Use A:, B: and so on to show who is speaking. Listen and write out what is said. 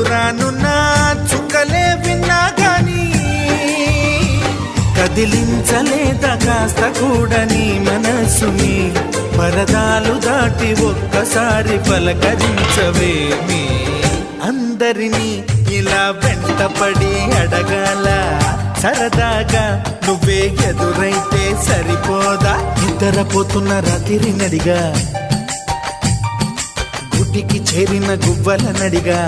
A: రానున్న చుక్కలే విన్నా గాని కదిలించలేదా కాస్త కూడా నీ మనసుని పరదాలు దాటి ఒక్కసారి పలకరించవేమి అందరినీ ఇలా వెంటపడి అడగాల సరదాగా నువ్వే ఎదురైతే సరిపోదా నిద్రపోతున్న రాత్రి నడిగా గుటికి చేరిన గువ్వల నడిగా